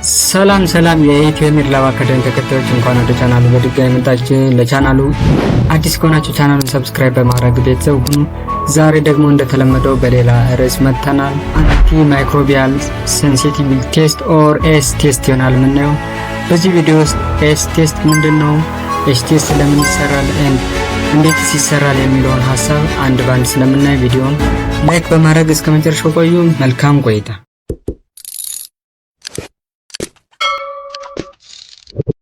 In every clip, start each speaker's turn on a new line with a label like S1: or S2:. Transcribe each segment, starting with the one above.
S1: ሰላም የኢትዮ ሚድላብ አካዳሚ ተከታዮች እንኳን ወደ ቻናሉ በድጋሚ መጣችሁ። ለቻናሉ አዲስ ከሆናችሁ ቻናሉን ሰብስክራይብ በማድረግ ቤተሰብ ሁኑ። ዛሬ ደግሞ እንደተለመደው በሌላ ርዕስ መጥተናል። አንቲ ማይክሮቢያል ሴንሲቲቪቲ ቴስት ኦር ኤስ ቴስት ይሆናል የምናየው። በዚህ ቪዲዮ ውስጥ ኤስ ቴስት ምንድነው፣ ኤስ ቴስት ለምን ይሰራል፣ እንዴት ይሰራል የሚለውን ሀሳብ አንድ ባንድ ስለምናይ ቪዲዮውን ላይክ በማድረግ እስከ መጨረሻው ቆዩ። መልካም ቆይታ።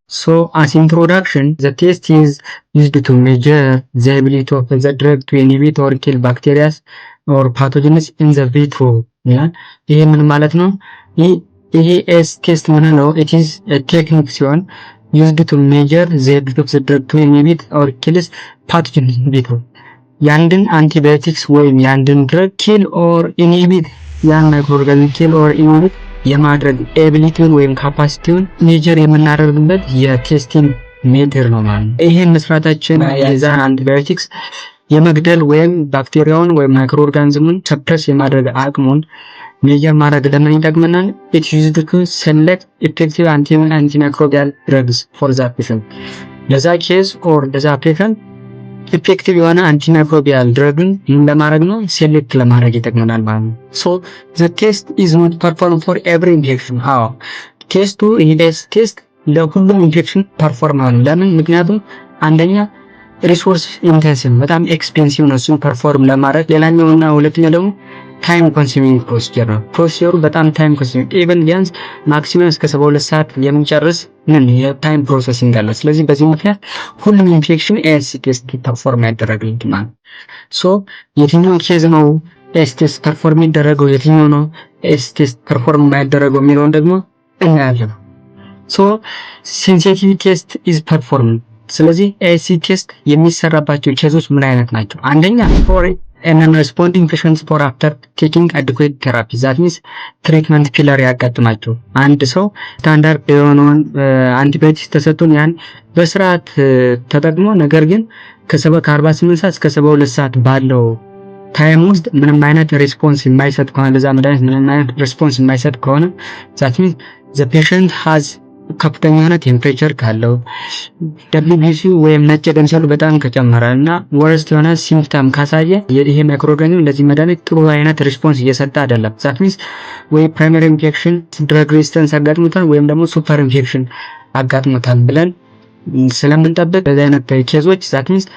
S1: So, as introduction, the test is used to measure the ability of the drug to inhibit or kill bacteria or pathogens in the vitro. ይሄ ምን ማለት ነው? ይሄ ኤስ ቴስት ምን ነው? It is a technique ሲሆን used to measure the ability of the drug to inhibit or kill pathogens in vitro. ያንድን አንቲባዮቲክስ ወይም ያንድን ድረግ kill or inhibit ያን ማይክሮኦርጋኒዝም kill or inhibit የማድረግ ኤቢሊቲውን ወይም ካፓሲቲውን ሜጀር የምናደርግበት የቴስቲንግ ሜተድ ነው ማለት ነው። ይሄን መስራታችን የዛን አንቲባዮቲክስ የመግደል ወይም ባክቴሪያውን ወይም ማይክሮኦርጋኒዝሙን ሰፕረስ የማድረግ አቅሙን ሜጀር ማድረግ ለምን ይጠቅመናል? it is used to select effective antimicrobial drugs for the patient. ለዛ ኬዝ ኦር ለዛ ፔሸንት ኢፌክቲቭ የሆነ አንቲማይክሮቢያል ድረግን ለማድረግ ነው፣ ሴሌክት ለማድረግ ይጠቅመናል ማለት ነው። so the test is not performed for every infection. ቴስቱ ኢንዴክስ ቴስት ለሁሉም ኢንፌክሽን ፐርፎርም ነው። ለምን? ምክንያቱም አንደኛ ሪሶርስ ኢንቴንሲቭ በጣም ኤክስፔንሲቭ ነው እሱን ፐርፎርም ለማድረግ። ሌላኛውና ሁለተኛው ደግሞ ታይም ኮንሱሚንግ ፕሮሲጀር ነው። ፕሮሲጀሩ በጣም ታይም ኮንሱሚንግ ኢቨን ቢያንስ ማክሲመም እስከ 72 ሰዓት የምንጨርስ የታይም ፕሮሰሲንግ አለው። ስለዚህ በዚህ ምክንያት ሁሉም ኢንፌክሽን ኤስ ቴስት ፐርፎርም ያደረግልኝ ማለት ሶ የትኛው ኬዝ ነው ኤስ ቴስት ፐርፎርም የሚደረገው፣ የትኛው ነው ኤስ ቴስት ፐርፎርም የማይደረገው የሚለውን ደግሞ እናያለን። ሶ ሴንሲቲቪቲ ቴስት ኢዝ ፐርፎርም። ስለዚህ ኤስ ቴስት የሚሰራባቸው ኬዞች ምን አይነት ናቸው? አንደኛ ፎር and responding patients for after taking adequate therapy, that means treatment failure ያጋጥማቸው አንድ ሰው ስታንዳርድ የሆነውን አንቲባዮቲክስ ተሰጥቶን ያን በስርዓት ተጠቅሞ ነገር ግን ከ48 ሰዓት እስከ 72 ሰዓት ባለው ታይም ውስጥ ምንም አይነት ሪስፖንስ የማይሰጥ ከሆነ ለዛ መድኃኒት ምንም አይነት ሪስፖንስ የማይሰጥ ከሆነ that means the patient has ከፍተኛ የሆነ ቴምፕሬቸር ካለው WBC ወይም ነጭ ደም ሴሉ በጣም ከጨመረ እና ወርስት የሆነ ሲምፕተም ካሳየ ይሄ ማይክሮኦርጋኒዝም ለዚህ መድኃኒት ጥሩ አይነት ሪስፖንስ እየሰጠ አይደለም። that means ወይ ፕራይመሪ ኢንፌክሽን ድረግ ሬዚስተንስ አጋጥሞታል ወይም ደግሞ ሱፐር ኢንፌክሽን አጋጥሞታል ብለን ስለምንጠብቅ በዚህ አይነት ኬዞች that means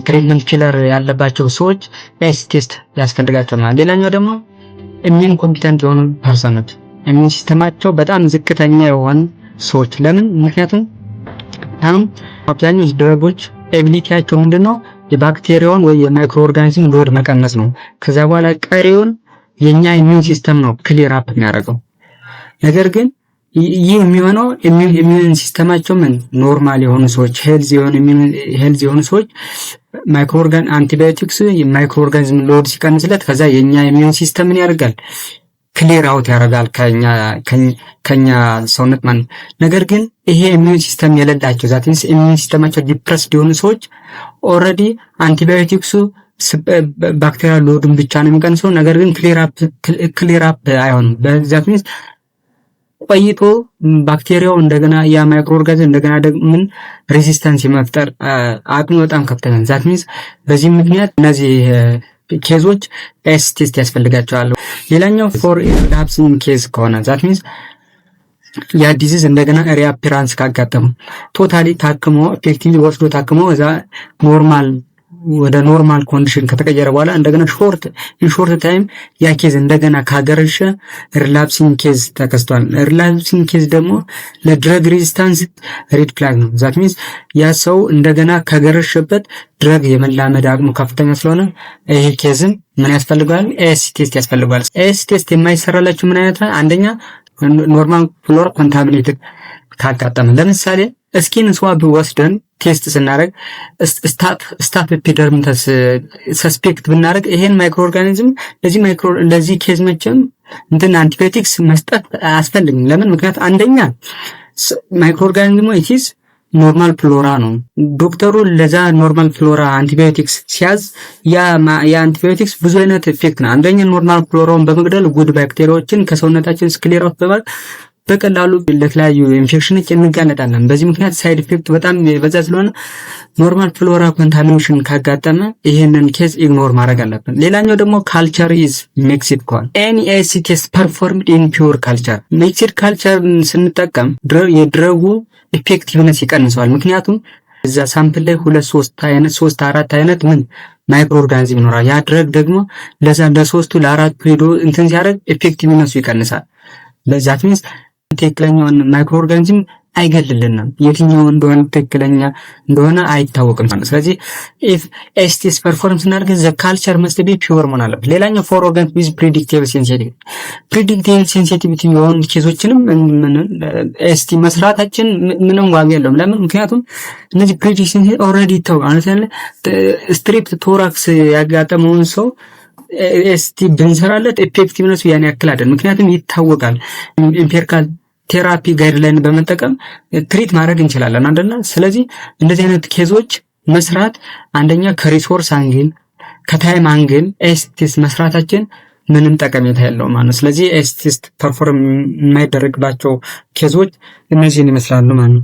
S1: ትሪትመንት ፊለር ያለባቸው ሰዎች ኤስ ቴስት ያስፈልጋቸዋል። ሌላኛው ደግሞ ኢሚዩን ኮምፒተንት የሆኑ ፐርሰኖች ኢሚዩን ሲስተማቸው በጣም ዝቅተኛ የሆኑ ሰዎች። ለምን? ምክንያቱም አሁን አብዛኞቹ ድረጎች ኤቢሊቲያቸው ምንድነው? የባክቴሪያውን ወይ የማይክሮኦርጋኒዝም ሎድ መቀነስ ነው። ከዛ በኋላ ቀሪውን የኛ ኢሚዩን ሲስተም ነው ክሊር አፕ የሚያደርገው። ነገር ግን ይህ የሚሆነው ኢሚዩን ሲስተማቸው ኖርማል የሆኑ ሰዎች ሄልዝ የሆኑ ሰዎች ማይክሮኦርጋን አንቲባዮቲክስ የማይክሮኦርጋኒዝም ሎድ ሲቀንስለት ከዛ የኛ ኢሚዩን ሲስተም ምን ያደርጋል? ክሊር አውት ያደርጋል ከኛ ሰውነት ማለት። ነገር ግን ይሄ ኢሚዩን ሲስተም የሌላቸው ዛትንስ ኢሚዩን ሲስተማቸው ዲፕረስድ የሆኑ ሰዎች ኦልሬዲ አንቲባዮቲክሱ ባክቴሪያል ሎድን ብቻ ነው የሚቀንሰው፣ ነገር ግን ክሊር አፕ አይሆንም። በዛትንስ ቆይቶ ባክቴሪያው እንደገና ያ ማይክሮኦርጋኒዝም እንደገና ደግሞ ሬዚስታንስ የመፍጠር አቅሙ በጣም ከፍተኛ ነው። ዛትንስ በዚህ ምክንያት እነዚህ ኬዞች ኤስ ቴስት ያስፈልጋቸዋል። ሌላኛው ፎር ሪላፕሲንግ ኬዝ ከሆነ that means ያ ዲዚዝ እንደገና ሪአፒራንስ ካጋጠሙ ቶታሊ ታክሞ ኢፌክቲቭሊ ወስዶ ታክሞ እዛ ወደ ኖርማል ኮንዲሽን ከተቀየረ በኋላ እንደገና ሾርት ታይም ያ ኬዝ እንደገና ካገረሸ ሪላፕሲንግ ኬዝ ተከስቷል። ሪላፕሲንግ ኬዝ ደግሞ ለድረግ ሬዚስታንስ ሬድ ፍላግ ነው። that means ያ ሰው እንደገና ካገረሸበት ድረግ የመላመድ አቅሙ ከፍተኛ ስለሆነ ይሄ ኬዝም ምን ያስፈልጋል? ኤስ ቴስት ያስፈልጋል። ኤስ ቴስት የማይሰራላችሁ ምን አይነት? አንደኛ ኖርማል ፍሎር ኮንታሚኔትድ ካጋጠመ፣ ለምሳሌ ስኪን ስዋብ ወስደን ቴስት ስናደርግ ስታፍ ኤፒደርሚስ ሰስፔክት ብናደርግ ይሄን ማይክሮኦርጋኒዝም ለዚህ ኬዝ መቼም አንቲባዮቲክስ መስጠት አያስፈልግም። ለምን? ምክንያቱም አንደኛ ማይክሮኦርጋኒዝሙ ኢትስ ኖርማል ፍሎራ ነው። ዶክተሩ ለዛ ኖርማል ፍሎራ አንቲባዮቲክስ ሲያዝ ያ አንቲባዮቲክስ ብዙ አይነት ኢፌክት ነው። አንደኛ ኖርማል ፍሎራውን በመግደል ጉድ ባክቴሪያዎችን ከሰውነታችን ስክሌር ኦፍ በማድረግ በቀላሉ ለተለያዩ ኢንፌክሽኖች እንጋለጣለን። በዚህ ምክንያት ሳይድ ኢፌክት በጣም በዛ ስለሆነ ኖርማል ፍሎራ ኮንታሚኔሽን ካጋጠመ ይሄንን ኬዝ ኢግኖር ማድረግ አለብን። ሌላኛው ደግሞ ካልቸር ኢዝ ሚክስድ ኮል ኤኒ ኤስቲ ቴስት ፐርፎርምድ ኢን ፒውር ካልቸር። ሚክስድ ካልቸር ስንጠቀም የድረጉ ኢፌክቲቭነስ ይቀንሰዋል። ምክንያቱም እዛ ሳምፕል ላይ 3-4 አይነት ማይክሮ ኦርጋኒዝም ይኖራል። ያ ድረግ ደግሞ ለዛ ለሶስቱ ለአራቱ ሄዶ እንትን ሲያደርግ ኢፌክቲቭነሱ ይቀንሳል። ለዛት ሚንስ ትክክለኛውን ማይክሮ ኦርጋኒዝም አይገልልንም። የትኛው እንደሆነ ትክክለኛ እንደሆነ አይታወቅም ማለት። ስለዚህ ኢፍ ኤስቲስ ፐርፎርም ስናደርግ ዘ ካልቸር መስት ቢ ፒውር መሆን አለበት። ሌላኛው ፎር ኦርጋኒዝም ዊዝ ፕሪዲክቲቭ ሴንሲቲቪቲ የሆኑ ኬዞችንም ኤስቲ መስራታችን ምንም ዋጋ የለውም። ለምን? ምክንያቱም እነዚህ ፕሪዲክቲቭ ሴንሲቲቪቲ ኦልሬዲ ይታወቃል። ስትሪፕት ቶራክስ ያጋጠመውን ሰው ኤስቲ ብንሰራለት ኢፌክቲቭነሱ ያን ያክል አይደለም። ምክንያቱም ይታወቃል። ኢምፔሪካል ቴራፒ ጋይድላይን በመጠቀም ትሪት ማድረግ እንችላለን አይደል? ስለዚህ እንደዚህ አይነት ኬዞች መስራት አንደኛ ከሪሶርስ አንግል ከታይም አንግል ኤስቲስ መስራታችን ምንም ጠቀሜታ የለውም ማለት ነው። ስለዚህ ኤስቲስ ፐርፎርም የማይደረግባቸው ኬዞች እነዚህን ይመስላሉ ማለት ነው።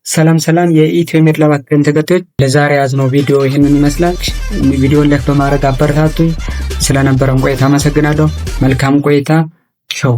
S1: ሰላም የኢትዮ ሜድ ላብ አካዳሚ ተከታዮች፣ ለዛሬ ያዝነው ቪዲዮ ይህንን ይመስላል። ቪዲዮን ላይክ በማድረግ አበረታቱኝ። ስለነበረን ቆይታ አመሰግናለሁ። መልካም ቆይታ። ቻው።